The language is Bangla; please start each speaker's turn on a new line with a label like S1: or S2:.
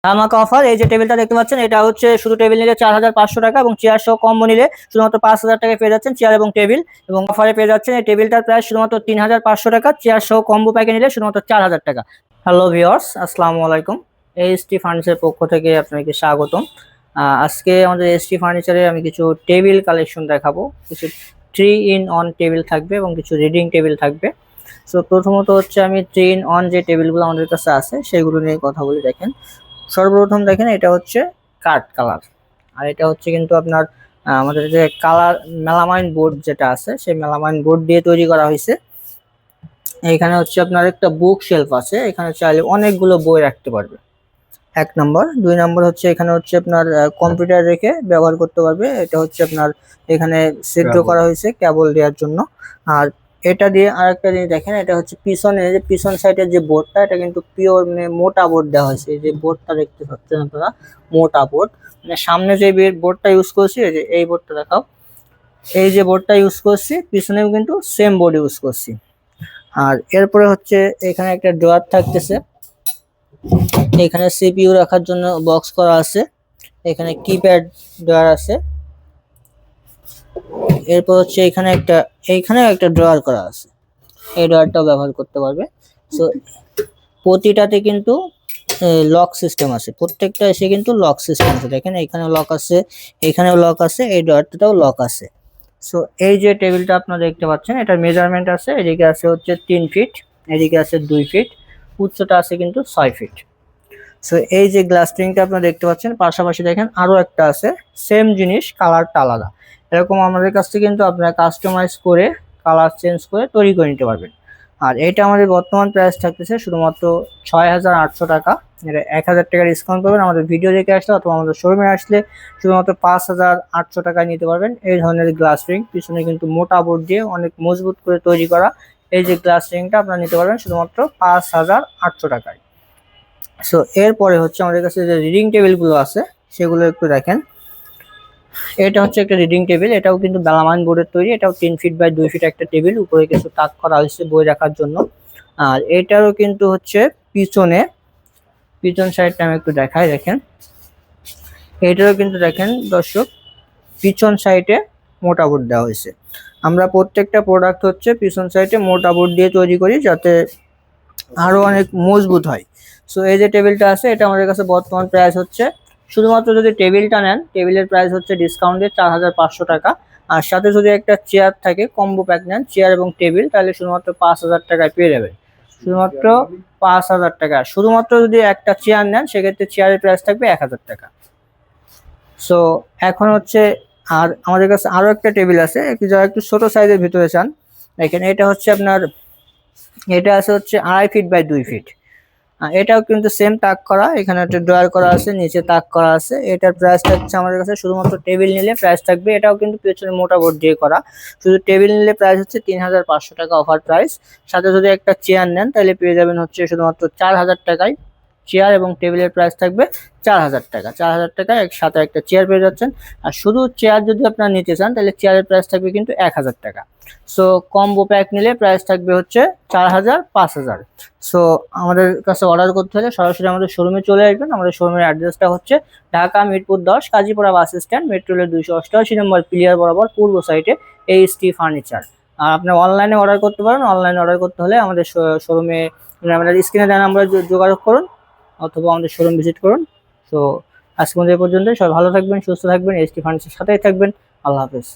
S1: ধামাকা অফার। এই যে টেবিলটা দেখতে পাচ্ছেন, এটা হচ্ছে শুধু টেবিল নিলে 4500 টাকা এবং চেয়ার সহ কম্বো নিলে শুধুমাত্র 5000 টাকায় পেয়ে যাচ্ছেন চেয়ার এবং টেবিল। এবং অফারে পেয়ে যাচ্ছেন এই টেবিলটার প্রাইস শুধুমাত্র 3500 টাকা, চেয়ার সহ কম্বো প্যাকে নিলে শুধুমাত্র 4000 টাকা। হ্যালো ভিউয়ার্স, আসসালামু আলাইকুম। এসটি ফার্নিচারের পক্ষ থেকে আপনাকে স্বাগতম। আজকে আমাদের এসটি ফার্নিচারে আমি কিছু টেবিল কালেকশন দেখাবো। কিছু 3-in-1 টেবিল থাকবে এবং কিছু রিডিং টেবিল থাকবে। সো প্রথমত হচ্ছে আমি 3-in-1 যে টেবিলগুলো আমাদের কাছে আছে সেগুলো নিয়ে কথা বলি। দেখেন, সর্বপ্রথম দেখেন এটা হচ্ছে কাঠ কালার, আর এটা হচ্ছে কিন্তু আপনার আমাদের যে কালার মেলামাইন বোর্ড যেটা আছে সেই মেলামাইন বোর্ড দিয়ে তৈরি করা হয়েছে। এখানে হচ্ছে আপনার একটা বুক শেলফ আছে, এখানে চাইলে অনেকগুলো বই রাখতে পারবে। 1 নম্বর। 2 নম্বর হচ্ছে এখানে হচ্ছে আপনার কম্পিউটার রেখে ব্যবহার করতে পারবে। এটা হচ্ছে আপনার এখানে ছিদ্র করা হয়েছে কেবল দেওয়ার জন্য। আর এটা দিয়ে আরেকটা জিনিস দেখেন, এটা হচ্ছে পিছনে যে পিছন সাইডের যে বোর্ডটা, এটা কিন্তু পিওর মোটা বোর্ড দেওয়া হয়েছে। এই যে বোর্ডটা দেখতে পাচ্ছেন আপনারা, মোটা বোর্ড। মানে সামনে যে বোর্ডটা ইউজ করছি, এই যে এই বোর্ডটা দেখাও, এই যে বোর্ডটা ইউজ করছি পিছনেও কিন্তু সেম বোর্ড ইউজ করছি। আর এরপরে হচ্ছে এখানে একটা ড্রয়ার থাকতেছে, এখানে সিপিইউ রাখার জন্য বক্স করা আছে, এখানে কিপ্যাড ড্রয়ার আছে। এরপর হচ্ছে এইখানেও একটা ড্রয়ার করা আছে, এই ড্রয়ারটাও ব্যবহার করতে পারবে। সো প্রতিটাতে কিন্তু লক সিস্টেম আছে, প্রত্যেকটা এসে কিন্তু লক সিস্টেম আছে। দেখেন এখানেও লক আছে, এখানেও লক আছে, এই ড্রয়ারটাতেও লক আছে। সো এই যে টেবিলটা আপনারা দেখতে পাচ্ছেন, এটার মেজারমেন্ট আছে, এদিকে আছে হচ্ছে 3 ফিট, এদিকে আছে 2 ফিট, উচ্চতা আছে কিন্তু 6 ফিট। সো এই যে গ্লাস স্প্রিংটা আপনারা দেখতে পাচ্ছেন, পাশাপাশি দেখেন আরো একটা আছে, সেম জিনিস, কালারটা আলাদা। এরকম আমাদের কাছ থেকে কিন্তু আপনারা কাস্টমাইজ করে কালার চেঞ্জ করে তৈরি করে নিতে পারবেন। আর এটা আমাদের বর্তমান প্রাইস থাকতেছে শুধুমাত্র 6800 টাকা। এটা 1000 টাকা ডিসকাউন্ট পাবেন আমাদের ভিডিও দেখে আসলে, অথবা আমাদের শোরুমে আসলে শুধুমাত্র 5800 টাকায় নিতে পারবেন এই ধরনের গ্লাস রিং। পিছনে কিন্তু মোটা বোর্ড দিয়ে অনেক মজবুত করে তৈরি করা এই যে গ্লাস রিংটা আপনারা নিতে পারবেন শুধুমাত্র 5800 টাকায়। সো এরপরে হচ্ছে আমাদের কাছে যে রিডিং টেবিলগুলো আছে সেগুলো একটু দেখেন। এটা হচ্ছে একটা রিডিং টেবিল, এটাও কিন্তু মেলামাইন বোর্ডের তৈরি। এটাও 3 ফিট বাই 2 ফিট একটা টেবিল, উপরে কিছু তাক করা হয়েছে বই রাখার জন্য। আর এটারও কিন্তু হচ্ছে পিছন সাইডটা আমি একটু দেখাই। দেখেন এটারও কিন্তু দেখেন দর্শক, পিছন সাইডে মোটা বোর্ড দেওয়া হয়েছে। আমরা প্রত্যেকটা প্রোডাক্ট হচ্ছে পিছন সাইডে মোটা বোর্ড দিয়ে তৈরি করি যাতে আরো অনেক মজবুত হয়। সো এই যে টেবিলটা আছে, এটা আমাদের কাছে বর্তমান প্রাইস হচ্ছে শুধুমাত্র যদি টেবিলটা নেন, টেবিলের প্রাইস হচ্ছে ডিসকাউন্ট দিয়ে 4500 টাকা। আর সাথে যদি একটা চেয়ার থাকে, কম্বো প্যাক নেন চেয়ার এবং টেবিল, তাহলে শুধুমাত্র 5000 টাকায় পেয়ে যাবেন। শুধুমাত্র 5000 টাকা। শুধুমাত্র যদি একটা চেয়ার নেন সেক্ষেত্রে চেয়ারের প্রাইস থাকবে 1000 টাকা। সো এখন হচ্ছে আর আমাদের কাছে আরো একটা টেবিল আছে, একটু যারা একটু ছোট সাইজের ভিতরে চান। এখানে এটা হচ্ছে আপনার, এটা আছে হচ্ছে 2.5 ফিট বাই 2 ফিট। এটাও কিন্তু সেম তাক করা, এখানে একটা ড্রয়ার করা আছে, নিচে তাক করা আছে। এটার প্রাইস থাকছে আমাদের কাছে শুধুমাত্র টেবিল নিলে প্রাইস থাকবে, এটাও কিন্তু পেছনে মোটা বোর্ড দিয়ে করা, শুধু টেবিল নিলে প্রাইস হচ্ছে 3500 টাকা অফার প্রাইস। সাথে যদি একটা চেয়ার নেন তাহলে পেয়ে যাবেন হচ্ছে শুধুমাত্র 4000 টাকায়। চেয়ার এবং টেবিলের প্রাইস থাকবে 4000 টাকা। 4000 টাকায় একসাথে একটা চেয়ার পেয়ে যাচ্ছেন। আর শুধু চেয়ার যদি আপনারা নিতে চান তাহলে চেয়ারের প্রাইস থাকবে কিন্তু 1000 টাকা। সো কম্বো প্যাক নিলে প্রাইস থাকবে হচ্ছে 4000, 5000। সো আমাদের কাছে অর্ডার করতে হলে সরাসরি আমাদের শোরুমে চলে আসবেন। আমাদের শোরুমের অ্যাড্রেসটা হচ্ছে Dhaka Mirpur 10 Kazipara bus stand, metro রেলের 288 নম্বর পিলিয়ার বরাবর পূর্ব সাইডে এইচটি ফার্নিচার। আর আপনি অনলাইনে অর্ডার করতে পারেন। অনলাইনে অর্ডার করতে হলে আমাদের শোরুমে আমাদের স্ক্রিনে দেওয়া নাম্বারে যোগাযোগ করুন অথবা আমাদের শোরুম ভিজিট করুন। তো আজকে এই পর্যন্ত, সবাই ভালো থাকবেন, সুস্থ থাকবেন, এইচটি ফার্নিচারের সাথেই থাকবেন। আল্লাহ হাফেজ।